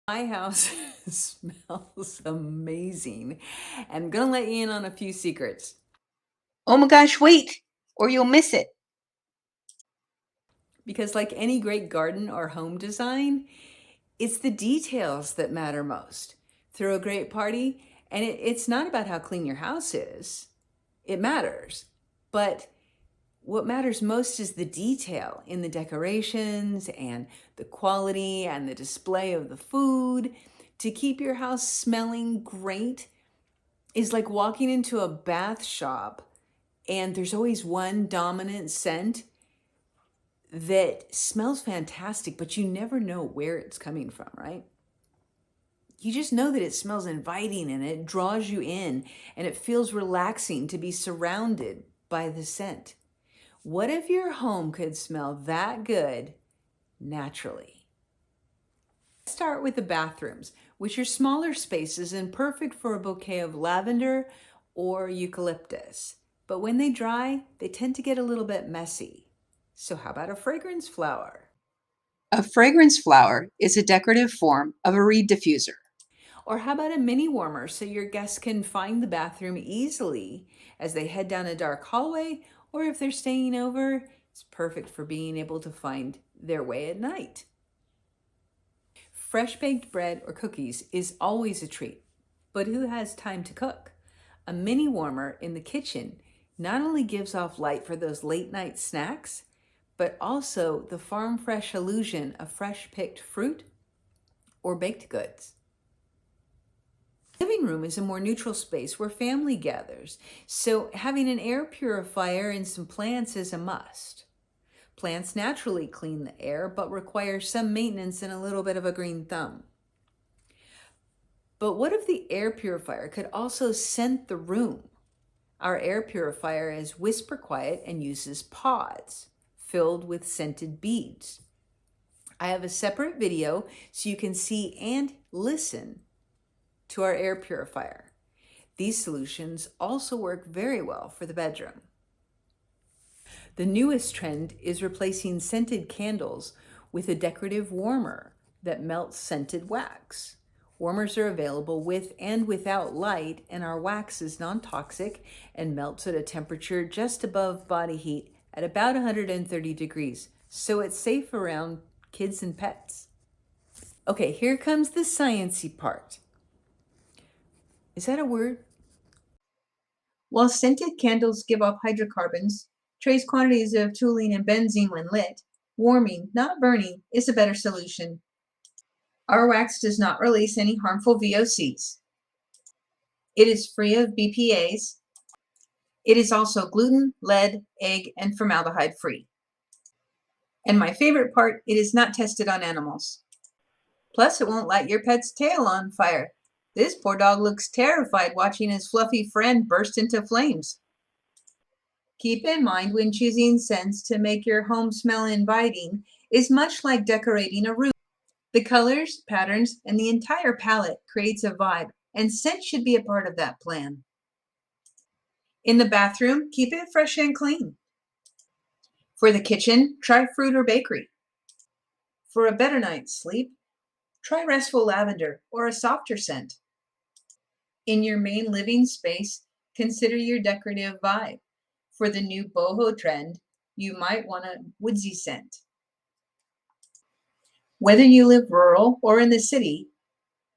My house smells amazing. And I'm gonna let you in on a few secrets. Oh my gosh, wait, or you'll miss it. Because, like any great garden or home design, it's the details that matter most. Throw a great party, and it's not about how clean your house is, it matters. But what matters most is the detail in the decorations and the quality and the display of the food. To keep your house smelling great is like walking into a bath shop and there's always one dominant scent that smells fantastic, but you never know where it's coming from, right? You just know that it smells inviting and it draws you in and it feels relaxing to be surrounded by the scent. What if your home could smell that good naturally? Let's start with the bathrooms, which are smaller spaces and perfect for a bouquet of lavender or eucalyptus. But when they dry, they tend to get a little bit messy. So how about a fragrance flower? A fragrance flower is a decorative form of a reed diffuser. Or how about a mini warmer so your guests can find the bathroom easily as they head down a dark hallway, or if they're staying over, it's perfect for being able to find their way at night. Fresh baked bread or cookies is always a treat, but who has time to cook? A mini warmer in the kitchen not only gives off light for those late night snacks, but also the farm fresh illusion of fresh picked fruit or baked goods. Living room is a more neutral space where family gathers, so having an air purifier and some plants is a must. Plants naturally clean the air, but require some maintenance and a little bit of a green thumb. But what if the air purifier could also scent the room? Our air purifier is whisper quiet and uses pods filled with scented beads. I have a separate video so you can see and listen to our air purifier. These solutions also work very well for the bedroom. The newest trend is replacing scented candles with a decorative warmer that melts scented wax. Warmers are available with and without light, and our wax is non-toxic and melts at a temperature just above body heat at about 130 degrees, so it's safe around kids and pets. Okay, here comes the sciencey part. Is that a word? While scented candles give off hydrocarbons, trace quantities of toluene and benzene when lit, warming, not burning, is a better solution. Our wax does not release any harmful VOCs. It is free of BPAs. It is also gluten, lead, egg, and formaldehyde free. And my favorite part, it is not tested on animals. Plus, it won't light your pet's tail on fire. This poor dog looks terrified watching his fluffy friend burst into flames. Keep in mind when choosing scents to make your home smell inviting is much like decorating a room. The colors, patterns, and the entire palette creates a vibe, and scent should be a part of that plan. In the bathroom, keep it fresh and clean. For the kitchen, try fruit or bakery. For a better night's sleep, try restful lavender or a softer scent. In your main living space, consider your decorative vibe. For the new boho trend, you might want a woodsy scent. Whether you live rural or in the city,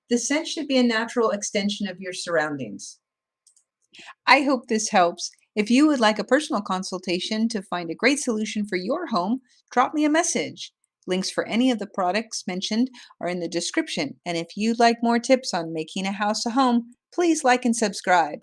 the scent should be a natural extension of your surroundings. I hope this helps. If you would like a personal consultation to find a great solution for your home, drop me a message. Links for any of the products mentioned are in the description. And if you'd like more tips on making a house a home, please like and subscribe.